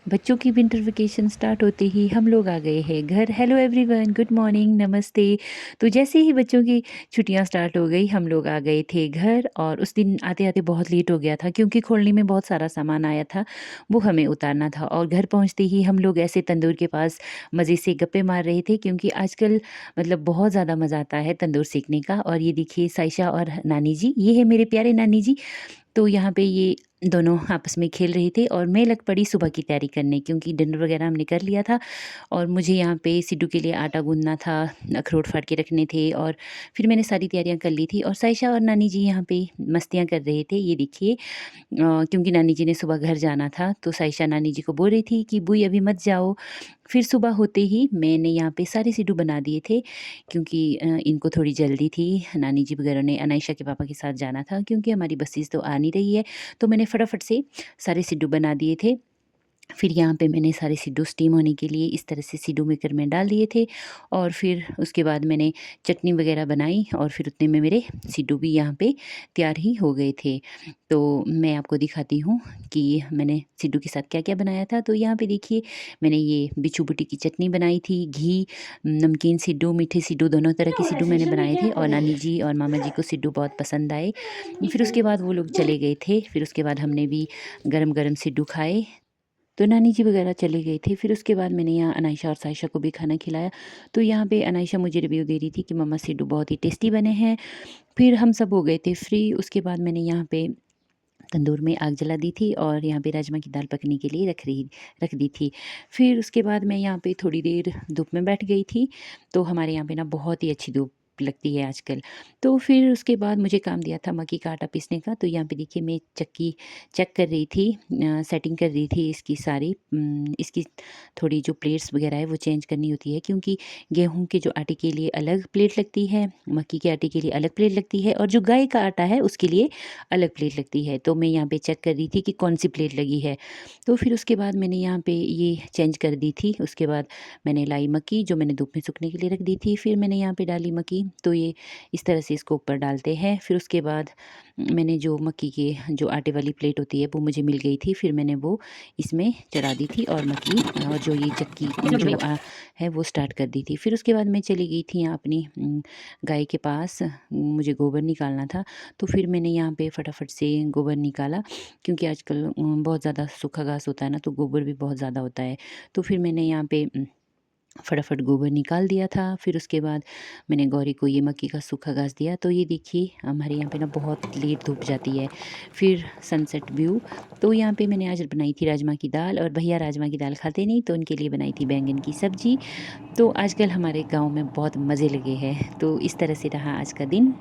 बच्चों की winter vacation start होते ही हम लोग आ गए हैं घर। हेलो एवरीवन, गुड मॉर्निंग, नमस्ते। तो जैसे ही बच्चों की छुट्टियां स्टार्ट हो गई हम लोग आ गए थे घर, और उस दिन आते आते बहुत लेट हो गया था क्योंकि खोलने में बहुत सारा सामान आया था, वो हमें उतारना था। और घर पहुंचते ही हम लोग ऐसे तंदूर के पास मज़े से गप्पे मार रहे थे क्योंकि आजकल मतलब बहुत ज़्यादा मज़ा आता है तंदूर सीखने का। और ये देखिए साइशा और नानी जी, ये है मेरे प्यारे नानी जी। तो यहाँ पे ये दोनों आपस में खेल रहे थे और मैं लग पड़ी सुबह की तैयारी करने क्योंकि डिनर वगैरह हमने कर लिया था। और मुझे यहाँ पे सिड्डू के लिए आटा गूँदना था, अखरोट फाड़ के रखने थे, और फिर मैंने सारी तैयारियाँ कर ली थी। और साइशा और नानी जी यहाँ पे मस्तियाँ कर रहे थे, ये देखिए। क्योंकि नानी जी ने सुबह घर जाना था तो साइशा नानी जी को बोल रही थी कि बुई अभी मत जाओ। फिर सुबह होते ही मैंने यहाँ पे सारे सिड्डू बना दिए थे क्योंकि इनको थोड़ी जल्दी थी। नानी जी वगैरह ने अनायशा के पापा के साथ जाना था क्योंकि हमारी बसेस तो आ नहीं रही है। तो मैंने फटाफट से सारे सिड्डू बना दिए थे। फिर यहाँ पे मैंने सारे सिड्डू स्टीम होने के लिए इस तरह से सिड्डू मेकर में डाल दिए थे। और फिर उसके बाद मैंने चटनी वगैरह बनाई और फिर उतने में मेरे सिड्डू भी यहाँ पे तैयार ही हो गए थे। तो मैं आपको दिखाती हूँ कि मैंने सिड्डू के साथ क्या-क्या बनाया था। तो यहाँ पे देखिए, मैंने ये बिच्छू बूटी की चटनी बनाई थी, घी, नमकीन सिड्डू, मीठे सिड्डू, दोनों तरह के सिड्डू मैंने बनाए थे और नानी जी और मामा जी को सिड्डू बहुत पसंद आए। फिर उसके बाद वो लोग चले गए थे, फिर उसके बाद हमने भी गरम-गरम सिड्डू खाए। तो नानी जी वगैरह चले गए थे। फिर उसके बाद मैंने यहाँ अनायशा और सायशा को भी खाना खिलाया। तो यहाँ पे अनायशा मुझे रिव्यू दे रही थी कि मम्मा सिड्डू बहुत ही टेस्टी बने हैं। फिर हम सब हो गए थे फ्री। उसके बाद मैंने यहाँ पे तंदूर में आग जला दी थी और यहाँ पे राजमा की दाल पकने के लिए रख दी थी। फिर उसके बाद मैं यहाँ पे थोड़ी देर धूप में बैठ गई थी। तो हमारे यहाँ पे ना बहुत ही अच्छी धूप लगती है आजकल। तो फिर उसके बाद मुझे काम दिया था मक्की का आटा पीसने का। तो यहाँ पे देखिए मैं चक्की चेक कर रही थी, सेटिंग कर रही थी इसकी सारी। इसकी थोड़ी जो प्लेट्स वगैरह है वो चेंज करनी होती है क्योंकि गेहूँ के जो आटे के लिए अलग प्लेट लगती है, मक्की के आटे के लिए अलग प्लेट लगती है, और जो गाय का आटा है उसके लिए अलग प्लेट लगती है। तो मैं यहाँ पे चेक कर रही थी कि कौन-सी प्लेट लगी है। तो फिर उसके बाद मैंने यहाँ पे ये चेंज कर दी थी। उसके बाद मैंने लाई मक्की जो मैंने धूप में सूखने के लिए रख दी थी। फिर मैंने यहाँ पे डाली मक्की, तो ये इस तरह से इसको ऊपर डालते हैं। फिर उसके बाद मैंने जो मक्की के जो आटे वाली प्लेट होती है वो मुझे मिल गई थी। फिर मैंने वो इसमें चढ़ा दी थी और मक्की और जो ये चक्की जो है वो स्टार्ट कर दी थी। फिर उसके बाद मैं चली गई थी यहाँ अपनी गाय के पास। मुझे गोबर निकालना था। तो फिर मैंने यहाँ पे फटाफट से गोबर निकाला क्योंकि आजकल बहुत ज़्यादा सूखा घास होता है ना, तो गोबर भी बहुत ज़्यादा होता है। तो फिर मैंने यहाँ पे फटाफट गोबर निकाल दिया था। फिर उसके बाद मैंने गौरी को ये मक्की का सूखा घास दिया। तो ये देखिए हमारे यहाँ पे ना बहुत लेट धूप जाती है। फिर सनसेट व्यू। तो यहाँ पे मैंने आज बनाई थी राजमा की दाल, और भैया राजमा की दाल खाते नहीं तो उनके लिए बनाई थी बैंगन की सब्जी। तो आजकल हमारे गाँव में बहुत मज़े लगे हैं। तो इस तरह से रहा आज का दिन।